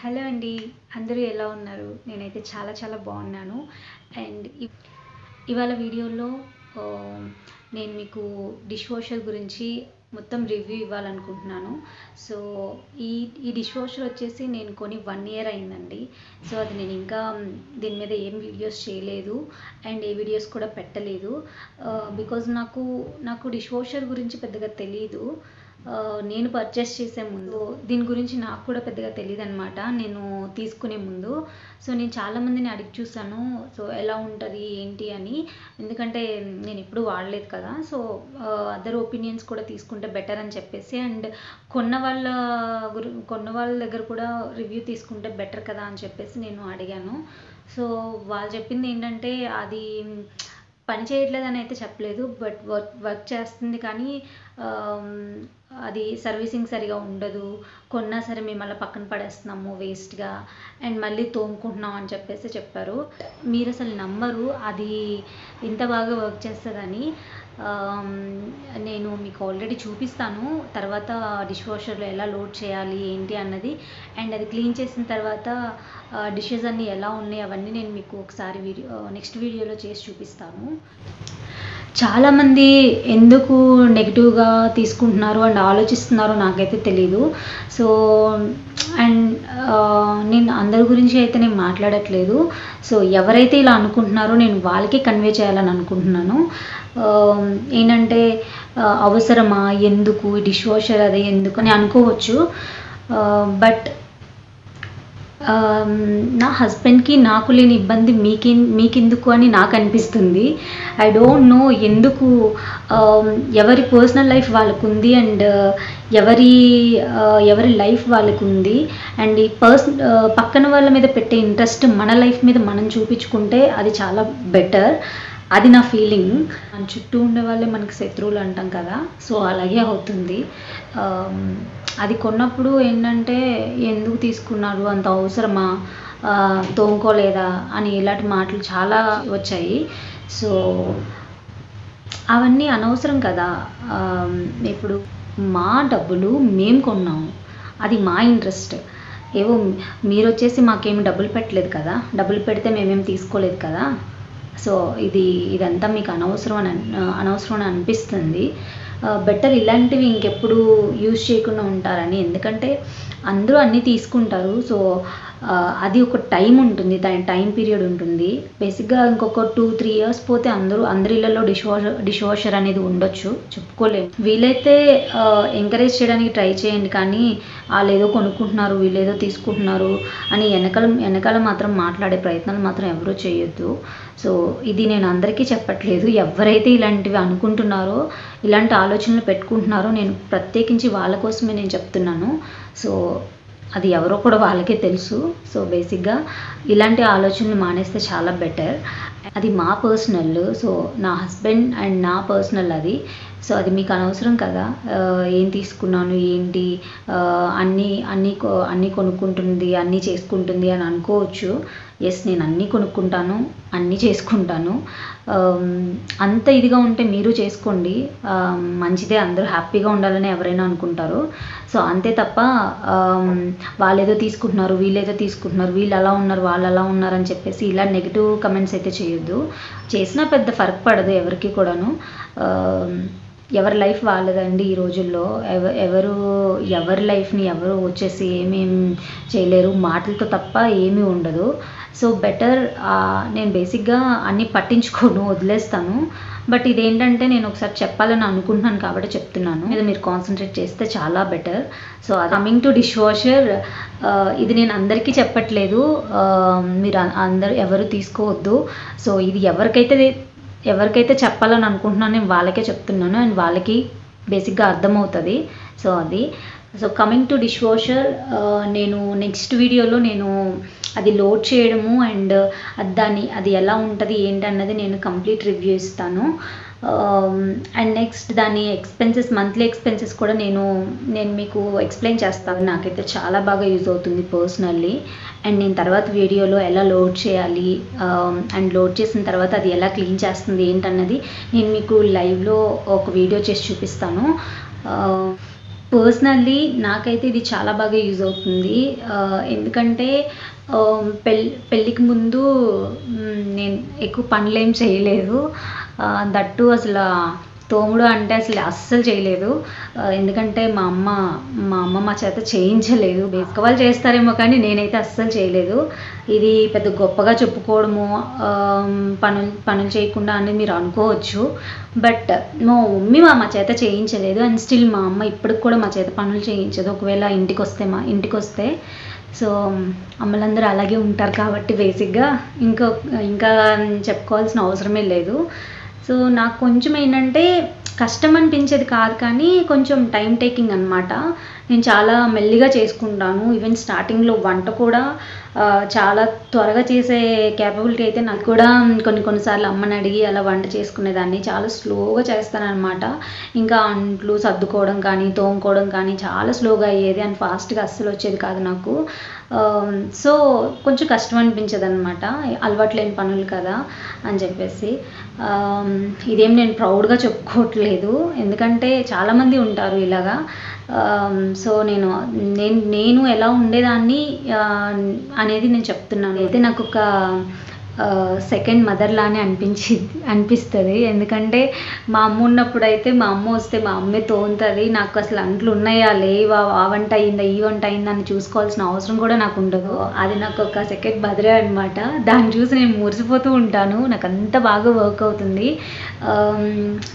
Hello అండి. అందరూ ఎలా ఉన్నారు? నేనైతే చాలా చాలా బాగున్నాను. అండ్ ఇవాళ వీడియోలో ఆహ్, నేను మీకు డిష్ వాషర్ గురించి మొత్తం రివ్యూ ఇవ్వాలనుకుంటున్నాను. సో, ఈ ఈ డిష్ వాషర్ వచ్చేసి నేను కొని 1 ఇయర్ అయిందండి. సో, అది నేను ఇంకా దీని మీద ఏం వీడియోస్ చేయలేదు అండ్ ఏ వీడియోస్ కూడా పెట్టలేదు. బికాజ్ నాకు డిష్ వాషర్ గురించి పెద్దగా తెలీదు. నేను పర్చేస్ చేసే ముందు దీని గురించి నాకు కూడా పెద్దగా తెలీదనమాట నేను తీసుకునే ముందు. సో, నేను చాలామందిని అడిగి చూసాను. సో, ఎలా ఉంటుంది ఏంటి అని. ఎందుకంటే నేను ఎప్పుడూ వాడలేదు కదా. సో, అదర్ ఒపీనియన్స్ కూడా తీసుకుంటే బెటర్ అని చెప్పేసి అండ్ కొన్న వాళ్ళ దగ్గర కూడా రివ్యూ తీసుకుంటే బెటర్ కదా అని చెప్పేసి నేను అడిగాను. సో, వాళ్ళు చెప్పింది ఏంటంటే అది పని చేయట్లేదని అయితే చెప్పలేదు. బట్ వర్క్ చేస్తుంది కానీ అది సర్వీసింగ్ సరిగా ఉండదు. కొన్నా సరే మేము అలా పక్కన పడేస్తున్నాము వేస్ట్‌గా అండ్ మళ్ళీ తోముకుంటున్నాం అని చెప్పేసి చెప్పారు. మీరు అసలు నమ్మరు అది ఇంత బాగా వర్క్ చేస్తదని. నేను మీకు ఆల్రెడీ చూపిస్తాను తర్వాత డిష్ వాషర్‌లో ఎలా లోడ్ చేయాలి ఏంటి అన్నది. అండ్ అది క్లీన్ చేసిన తర్వాత డిషెస్ అన్నీ ఎలా ఉన్నాయి అవన్నీ నేను మీకు ఒకసారి నెక్స్ట్ వీడియోలో చేసి చూపిస్తాను. చాలామంది ఎందుకు నెగిటివ్గా తీసుకుంటున్నారు అండ్ ఆలోచిస్తున్నారో నాకైతే తెలీదు. సో, అండ్ నేను అందరి గురించి అయితే నేను మాట్లాడట్లేదు. సో, ఎవరైతే ఇలా అనుకుంటున్నారో నేను వాళ్ళకే కన్వే చేయాలని అనుకుంటున్నాను. ఏంటంటే అవసరమా, ఎందుకు డిష్ వాషర్ అది ఎందుకు అని అనుకోవచ్చు. బట్ నా హస్బెండ్కి నాకు లేని ఇబ్బంది మీకెందుకు అని నాకు అనిపిస్తుంది. ఐ డోంట్ నో ఎందుకు. ఎవరి పర్సనల్ లైఫ్ వాళ్ళకు ఉంది అండ్ ఎవరి లైఫ్ వాళ్ళకు ఉంది. అండ్ ఈ పక్కన వాళ్ళ మీద పెట్టే ఇంట్రెస్ట్ మన లైఫ్ మీద మనం చూపించుకుంటే అది చాలా బెటర్. అది నా ఫీలింగ్. మన చుట్టూ ఉండే వాళ్ళే మనకి శత్రువులు అంటాం కదా. సో, అలాగే అవుతుంది. అది కొన్నప్పుడు ఏంటంటే ఎందుకు తీసుకున్నారు, అంత అవసరమా, తోముకోలేదా అని ఇలాంటి మాటలు చాలా వచ్చాయి. సో, అవన్నీ అనవసరం కదా. ఇప్పుడు మా డబ్బులు మేము కొన్నాము, అది మా ఇంట్రెస్ట్. ఏవో మీరు వచ్చేసి మాకేమి డబ్బులు పెట్టలేదు కదా, డబ్బులు పెడితే మేమేం తీసుకోలేదు కదా. సో, ఇదంతా మీకు అనవసరం అని అనిపిస్తుంది. బెటర్ ఇలాంటివి ఇంకెప్పుడు యూజ్ చేయకుండా ఉంటారని. ఎందుకంటే అందరూ అన్నీ తీసుకుంటారు. సో, అది ఒక టైం ఉంటుంది, టైం పీరియడ్ ఉంటుంది. బేసిక్గా ఇంకొక 2-3 ఇయర్స్ పోతే అందరి ఇళ్ళల్లో డిష్ వాషర్ అనేది ఉండొచ్చు, చెప్పుకోలేము. వీలైతే ఎంకరేజ్ చేయడానికి ట్రై చేయండి కానీ వాళ్ళు ఏదో కొనుక్కుంటున్నారు వీళ్ళేదో తీసుకుంటున్నారు అని వెనకాల మాత్రం మాట్లాడే ప్రయత్నాలు మాత్రం ఎవరూ చేయొద్దు. సో, ఇది నేను అందరికీ చెప్పట్లేదు. ఎవరైతే ఇలాంటివి అనుకుంటున్నారో, ఇలాంటి ఆలోచనలు పెట్టుకుంటున్నారో నేను ప్రత్యేకించి వాళ్ళ కోసమే నేను చెప్తున్నాను. సో, అది ఎవరో కూడా వాళ్ళకే తెలుసు. సో, బేసిక్గా ఇలాంటి ఆలోచనలు మానేస్తే చాలా బెటర్. అది మా పర్సనల్. సో, నా హస్బెండ్ అండ్ నా పర్సనల్ అది. సో, అది మీకు అనవసరం కదా. ఏం తీసుకున్నాను ఏంటి, అన్నీ కొనుక్కుంటుంది, అన్నీ చేసుకుంటుంది అని అనుకోవచ్చు. ఎస్, నేను అన్నీ కొనుక్కుంటాను, అన్నీ చేసుకుంటాను. అంత ఇదిగా ఉంటే మీరు చేసుకోండి, మంచిదే. అందరూ హ్యాపీగా ఉండాలని ఎవరైనా అనుకుంటారు. సో, అంతే తప్ప వాళ్ళేదో తీసుకుంటున్నారు వీళ్ళేదో తీసుకుంటున్నారు, వీళ్ళు అలా ఉన్నారు వాళ్ళు అలా ఉన్నారు అని చెప్పేసి ఇలా నెగిటివ్ కమెంట్స్ అయితే చేయొద్దు. చేసినా పెద్ద ఫరక్ పడదు ఎవరికి కూడాను. ఎవరి లైఫ్ వాళ్ళదండి ఈ రోజుల్లో. ఎవరి లైఫ్ని ఎవరు వచ్చేసి ఏమేం చేయలేరు, మాటలతో తప్ప ఏమీ ఉండదు. So, better. నేను బేసిక్గా అన్నీ పట్టించుకోను, వదిలేస్తాను. బట్ ఇదేంటంటే నేను ఒకసారి చెప్పాలని అనుకుంటున్నాను కాబట్టి చెప్తున్నాను. మీద మీరు కాన్సన్ట్రేట్ చేస్తే చాలా better. So, coming to dish washer, ఇది నేను అందరికీ చెప్పట్లేదు. మీరు ఎవరు తీసుకోవద్దు. సో, ఇది ఎవరికైతే చెప్పాలని అనుకుంటున్నాను నేను వాళ్ళకే చెప్తున్నాను అండ్ వాళ్ళకి బేసిక్గా అర్థమవుతుంది. So, so coming to dish washer, నేను నెక్స్ట్ వీడియోలో నేను అది లోడ్ చేయడము అండ్ అది ఎలా ఉంటుంది ఏంటి అన్నది నేను కంప్లీట్ రివ్యూ ఇస్తాను. అండ్ నెక్స్ట్ దాని మంత్లీ ఎక్స్పెన్సెస్ కూడా నేను మీకు ఎక్స్ప్లెయిన్ చేస్తాను. నాకైతే చాలా బాగా యూజ్ అవుతుంది పర్సనల్లీ. అండ్ నేను తర్వాత వీడియోలో ఎలా లోడ్ చేయాలి అండ్ లోడ్ చేసిన తర్వాత అది ఎలా క్లీన్ చేస్తుంది ఏంటన్నది నేను మీకు లైవ్లో ఒక వీడియో చేసి చూపిస్తాను. పర్సనల్లీ నాకైతే ఇది చాలా బాగా యూజ్ అవుతుంది. ఎందుకంటే పెళ్ళికి ముందు నేను ఎక్కువ పనులేం చేయలేదు. దట్టు అసలు తోముడు అంటే అసలు అస్సలు చేయలేదు. ఎందుకంటే మా అమ్మ మా చేత చేయించలేదు. అక్క వాళ్ళు చేస్తారేమో కానీ నేనైతే అస్సలు చేయలేదు. ఇది పెద్ద గొప్పగా చెప్పుకోవడము పనులు చేయకుండా అని మీరు అనుకోవచ్చు. బట్ మా మమ్మీ మా చేత చేయించలేదు. అండ్ స్టిల్ మా అమ్మ ఇప్పటికి కూడా మా చేత పనులు చేయించదు. ఒకవేళ ఇంటికి వస్తే సో అమ్మలందరూ అలాగే ఉంటారు కాబట్టి బేసిక్గా ఇంకా చెప్పుకోవాల్సిన అవసరమే లేదు. సో నాకు కొంచెం ఏంటంటే కష్టం అనిపించేది కాదు, కానీ కొంచెం టైం టేకింగ్ అనమాట. నేను చాలా మెల్లిగా చేసుకుంటాను. ఈవెన్ స్టార్టింగ్లో వంట కూడా చాలా త్వరగా చేసే క్యాపబిలిటీ అయితే నాకు కూడా కొన్నిసార్లు అమ్మని అడిగి అలా వంట చేసుకునేదాన్ని. చాలా స్లోగా చేస్తానన్నమాట. ఇంకా అంట్లు సర్దుకోవడం కానీ తోముకోవడం కానీ చాలా స్లోగా అయ్యేది అండ్ ఫాస్ట్గా అస్సలు వచ్చేది కాదు నాకు. సో కొంచెం కష్టం అనిపించేది అనమాట, అలవాటు లేని పనులు కదా అని చెప్పేసి. ఇదేం నేను ప్రౌడ్గా చెప్పుకోవట్లేదు, ఎందుకంటే చాలామంది ఉంటారు ఇలాగా. సో నేను ఎలా ఉండేదాన్ని అనేది నేను చెప్తున్నాను. అయితే నాకు ఒక సెకండ్ మదర్ లానే అనిపిస్తుంది. ఎందుకంటే మా అమ్మ ఉన్నప్పుడు అయితే మా అమ్మ వస్తే మా అమ్మే తోముతుంది. నాకు అసలు అంట్లు ఉన్నాయా లేవా, ఆ వంట అయిందా ఈ వంట అయిందా అని చూసుకోవాల్సిన అవసరం కూడా నాకు ఉండదు. అది నాకు ఒక సెకండ్ మదరే అనమాట. దాన్ని చూసి నేను మురిసిపోతూ ఉంటాను. నాకు అంత బాగా వర్క్ అవుతుంది.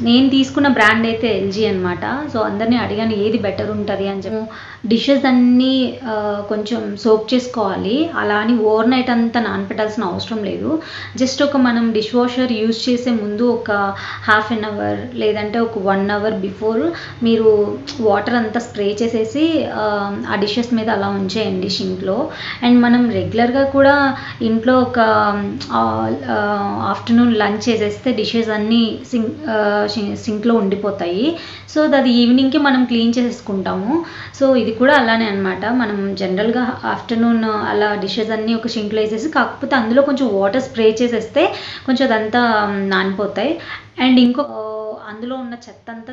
నేను తీసుకున్న బ్రాండ్ అయితే ఎల్జీ అనమాట. సో అందరినీ అడిగాను ఏది బెటర్ ఉంటుంది అని చెప్పి. డిషెస్ అన్నీ కొంచెం సోక్ చేసుకోవాలి. అలా అని ఓవర్ నైట్ అంతా నానపెట్టాల్సిన అవసరం లేదు. జస్ట్ మనం డిష్ వాషర్ యూజ్ చేసే ముందు ఒక హాఫ్ అన్ అవర్ లేదంటే ఒక 1 అవర్ బిఫోర్ మీరు వాటర్ అంతా స్ప్రే చేసేసి ఆ డిషెస్ మీద అలా ఉంచేయండి షింక్లో. అండ్ మనం రెగ్యులర్గా కూడా ఇంట్లో ఒక ఆఫ్టర్నూన్ లంచ్ చేసేస్తే డిషెస్ అన్నీ సింక్లో ఉండిపోతాయి. సో అది ఈవినింగ్కి మనం క్లీన్ చేసేసుకుంటాము. సో ఇది కూడా అలానే అనమాట. మనం జనరల్గా ఆఫ్టర్నూన్ అలా డిషెస్ అన్నీ ఒక సింక్లో వేసేసి, కాకపోతే అందులో కొంచెం వాటర్ స్ప్రే చేసేస్తే కొంచెం అదంతా నానిపోతాయి. అండ్ అందులో ఉన్న చెత్త అంతా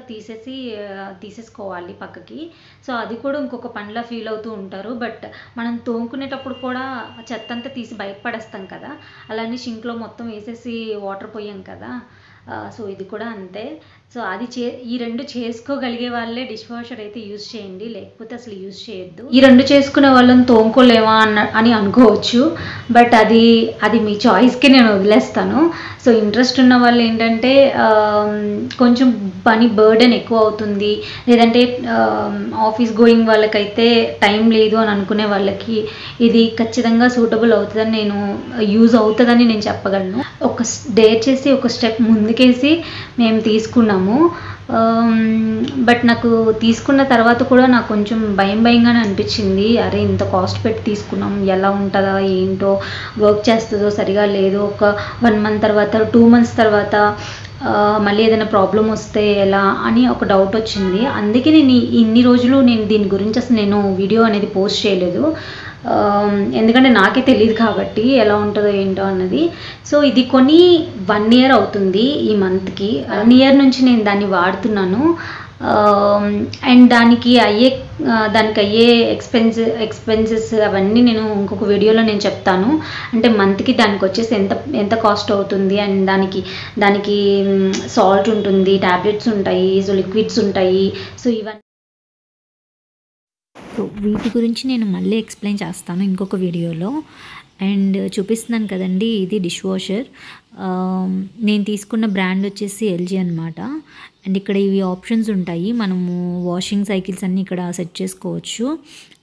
తీసేసుకోవాలి పక్కకి. సో అది కూడా ఇంకొక పనిలా ఫీల్ అవుతూ ఉంటారు. బట్ మనం తోముకునేటప్పుడు కూడా చెత్త అంతా తీసి బయట పడేస్తాం కదా, అలానే షింక్లో మొత్తం వేసేసి వాటర్ పోయాం కదా. సో ఇది కూడా అంతే. సో ఈ రెండు చేసుకోగలిగే వాళ్ళే డిష్ వాషర్ అయితే యూజ్ చేయండి, లేకపోతే అసలు యూజ్ చేయొద్దు. ఈ రెండు చేసుకునే వాళ్ళని తోముకోలేమా అని అనుకోవచ్చు. బట్ అది మీ చాయిస్కి నేను వదిలేస్తాను. సో ఇంట్రెస్ట్ ఉన్న వాళ్ళు ఏంటంటే కొంచెం పని బర్డెన్ ఎక్కువ అవుతుంది, లేదంటే ఆఫీస్ గోయింగ్ వాళ్ళకైతే టైం లేదు అని అనుకునే వాళ్ళకి ఇది ఖచ్చితంగా సూటబుల్ అవుతుందని యూజ్ అవుతుందని నేను చెప్పగలను. డేర్ చేసి ఒక స్టెప్ ముందుకేసి మేము తీసుకున్నాము. బట్ నాకు తీసుకున్న తర్వాత కూడా నాకు కొంచెం భయంగానే అనిపించింది. అరే ఇంత కాస్ట్ పెట్టి తీసుకున్నాం, ఎలా ఉంటుందా ఏంటో, వర్క్ చేస్తుందో సరిగా లేదో, ఒక 1 మంత్ తర్వాత 2 మంత్స్ తర్వాత మళ్ళీ ఏదైనా ప్రాబ్లం వస్తే ఎలా అని ఒక డౌట్ వచ్చింది. అందుకే ఇన్ని రోజులు దీని గురించి అసలు వీడియో అనేది పోస్ట్ చేయలేదు. ఎందుకంటే నాకే తెలియదు కాబట్టి ఎలా ఉంటుందో ఏంటో అన్నది. సో ఇది కొని 1 ఇయర్ అవుతుంది ఈ మంత్కి. 1 ఇయర్ నుంచి నేను దాన్ని వాడుతున్నాను. అండ్ దానికి అయ్యే ఎక్స్పెన్సెస్ అవన్నీ నేను ఇంకొక వీడియోలో చెప్తాను. అంటే మంత్కి దానికి వచ్చేసి ఎంత కాస్ట్ అవుతుంది, అండ్ దానికి సాల్ట్ ఉంటుంది, ట్యాబ్లెట్స్ ఉంటాయి, సో లిక్విడ్స్ ఉంటాయి. సో ఇవన్నీ వీటి గురించి నేను మళ్ళీ ఎక్స్ప్లెయిన్ చేస్తాను ఇంకొక వీడియోలో. అండ్ చూపిస్తున్నాను కదండి, ఇది డిష్ వాషర్. నేను తీసుకున్న బ్రాండ్ వచ్చేసి ఎల్జీ అనమాట. అండ్ ఇక్కడ ఇవి ఆప్షన్స్ ఉంటాయి, మనము వాషింగ్ సైకిల్స్ అన్నీ ఇక్కడ సెట్ చేసుకోవచ్చు.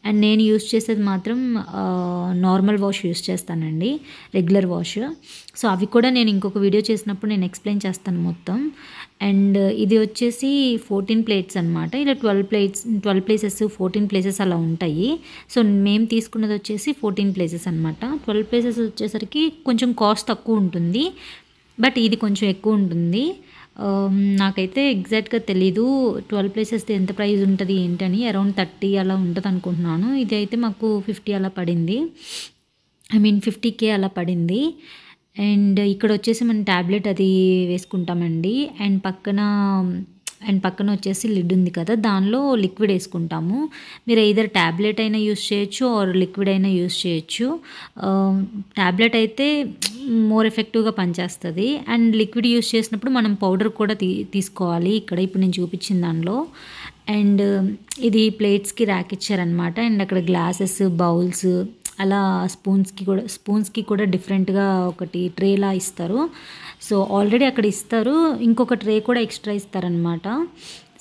అండ్ నేను యూస్ చేసేది మాత్రం నార్మల్ వాష్ యూస్ చేస్తానండి, రెగ్యులర్ వాష్. సో అవి కూడా నేను ఇంకొక వీడియో చేసినప్పుడు నేను ఎక్స్ప్లెయిన్ చేస్తాను మొత్తం. అండ్ ఇది వచ్చేసి 14 ప్లేట్స్ అనమాట. ఇలా 12 ప్లేసెస్ 14 ప్లేసెస్ అలా ఉంటాయి. సో మేము తీసుకున్నది వచ్చేసి 14 ప్లేసెస్ అనమాట. 12 ప్లేసెస్ వచ్చేసరికి కొంచెం కాస్ట్ తక్కువ ఉంటుంది, బట్ ఇది కొంచెం ఎక్కువ ఉంటుంది. నాకైతే ఎగ్జాక్ట్గా తెలీదు 12 ప్లేసెస్ ఎంత ప్రైస్ ఉంటుంది ఏంటని. అరౌండ్ 30 అలా ఉంటుంది అనుకుంటున్నాను. ఇది అయితే మాకు 50 అలా పడింది, 50K అలా పడింది. అండ్ ఇక్కడ వచ్చేసి మనం ట్యాబ్లెట్ అది వేసుకుంటామండి. అండ్ పక్కన అండ్ పక్కన వచ్చేసి లిడ్ ఉంది కదా, దానిలో లిక్విడ్ వేసుకుంటాము. మీరు ఎయిదర్ ట్యాబ్లెట్ అయినా యూస్ చేయొచ్చు ఆర్ లిక్విడ్ అయినా యూస్ చేయొచ్చు. ట్యాబ్లెట్ అయితే మోర్ ఎఫెక్టివ్గా పనిచేస్తుంది. అండ్ లిక్విడ్ యూస్ చేసినప్పుడు మనం పౌడర్ కూడా తీసుకోవాలి. ఇక్కడ ఇప్పుడు నేను చూపించిన దానిలో. అండ్ ఇది ప్లేట్స్కి ర్యాక్ ఇచ్చారనమాట. అండ్ అక్కడ గ్లాసెస్, బౌల్స్, అలా స్పూన్స్కి కూడా డిఫరెంట్గా ఒకటి ట్రేలా ఇస్తారు. సో ఆల్రెడీ అక్కడ ఇస్తారు, ఇంకొక ట్రే కూడా ఎక్స్ట్రా ఇస్తారనమాట.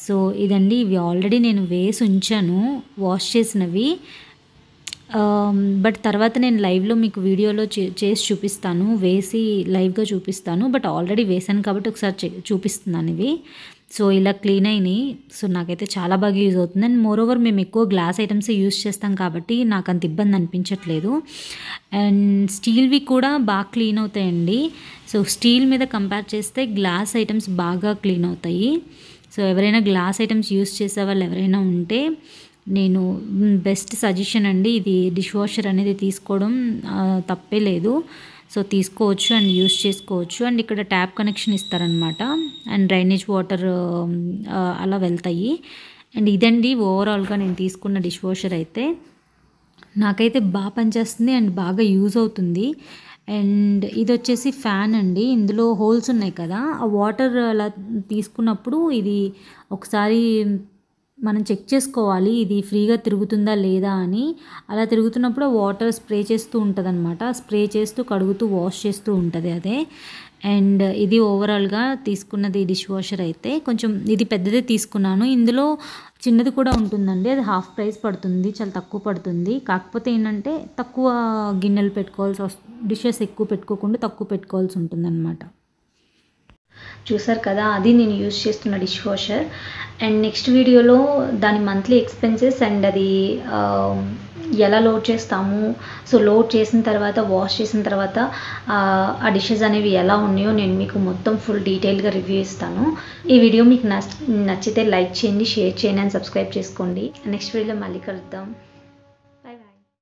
సో ఇదండి, ఇవి ఆల్రెడీ నేను వేసి ఉంచాను వాష్ చేసినవి. బట్ తర్వాత నేను లైవ్లో మీకు వీడియోలో చేసి చూపిస్తాను, వేసి లైవ్గా చూపిస్తాను. బట్ ఆల్రెడీ వేసాను కాబట్టి ఒకసారి చూపిస్తున్నాను ఇవి. సో ఇలా క్లీన్ అయినాయి. సో నాకైతే చాలా బాగా యూజ్ అవుతుంది. అండ్ మోరోవర్ మేము ఎక్కువ గ్లాస్ ఐటమ్స్ యూజ్ చేస్తాం కాబట్టి నాకు అంత ఇబ్బంది అనిపించట్లేదు. అండ్ స్టీల్వి కూడా బాగా క్లీన్ అవుతాయండి. సో స్టీల్ మీద కంపేర్ చేస్తే గ్లాస్ ఐటమ్స్ బాగా క్లీన్ అవుతాయి. సో ఎవరైనా గ్లాస్ ఐటమ్స్ యూజ్ చేసే వాళ్ళు ఎవరైనా ఉంటే నేను బెస్ట్ సజెషన్ అండి, ఇది డిష్ వాషర్ అనేది తీసుకోవడం తప్పే లేదు. సో తీసుకోవచ్చు అండ్ యూస్ చేసుకోవచ్చు. అండ్ ఇక్కడ ట్యాప్ కనెక్షన్ ఇస్తారనమాట. అండ్ డ్రైనేజ్ వాటర్ అలా వెళ్తాయి. అండ్ ఇదండి ఓవరాల్గా నేను తీసుకున్న డిష్ వాషర్ అయితే నాకైతే బాగా పనిచేస్తుంది అండ్ బాగా యూజ్ అవుతుంది. అండ్ ఇది వచ్చేసి ఫ్యాన్ అండి. ఇందులో హోల్స్ ఉన్నాయి కదా, ఆ వాటర్ అలా తీసుకున్నప్పుడు ఇది ఒకసారి మనం చెక్ చేసుకోవాలి ఇది ఫ్రీగా తిరుగుతుందా లేదా అని. అలా తిరుగుతున్నప్పుడు వాటర్ స్ప్రే చేస్తూ ఉంటుంది అనమాట. స్ప్రే చేస్తూ కడుగుతూ వాష్ చేస్తూ ఉంటుంది అదే. అండ్ ఇది ఓవరాల్గా తీసుకున్నది డిష్ వాషర్ అయితే కొంచెం ఇది పెద్దదే తీసుకున్నాను. ఇందులో చిన్నది కూడా ఉంటుందండి, అది హాఫ్ ప్రైస్ పడుతుంది, చాలా తక్కువ పడుతుంది. కాకపోతే ఏంటంటే తక్కువ గిన్నెలు పెట్టుకోవాల్సి డిషెస్ ఎక్కువ పెట్టుకోకుండా తక్కువ పెట్టుకోవాల్సి ఉంటుందన్నమాట. చూసారు కదా, అది నేను యూజ్ చేస్తున్న డిష్ వాషర్. అండ్ నెక్స్ట్ వీడియోలో దాని మంత్లీ ఎక్స్పెన్సెస్ అండ్ అది ఎలా లోడ్ చేస్తాము, సో లోడ్ చేసిన తర్వాత వాష్ చేసిన తర్వాత ఆ డిషెస్ అనేవి ఎలా ఉన్నాయో నేను మీకు మొత్తం ఫుల్ డీటెయిల్గా రివ్యూ ఇస్తాను. ఈ వీడియో మీకు నచ్చితే లైక్ చేయండి, షేర్ చేయండి అండ్ సబ్స్క్రైబ్ చేసుకోండి. నెక్స్ట్ వీడియోలో మళ్ళీ కలుద్దాం.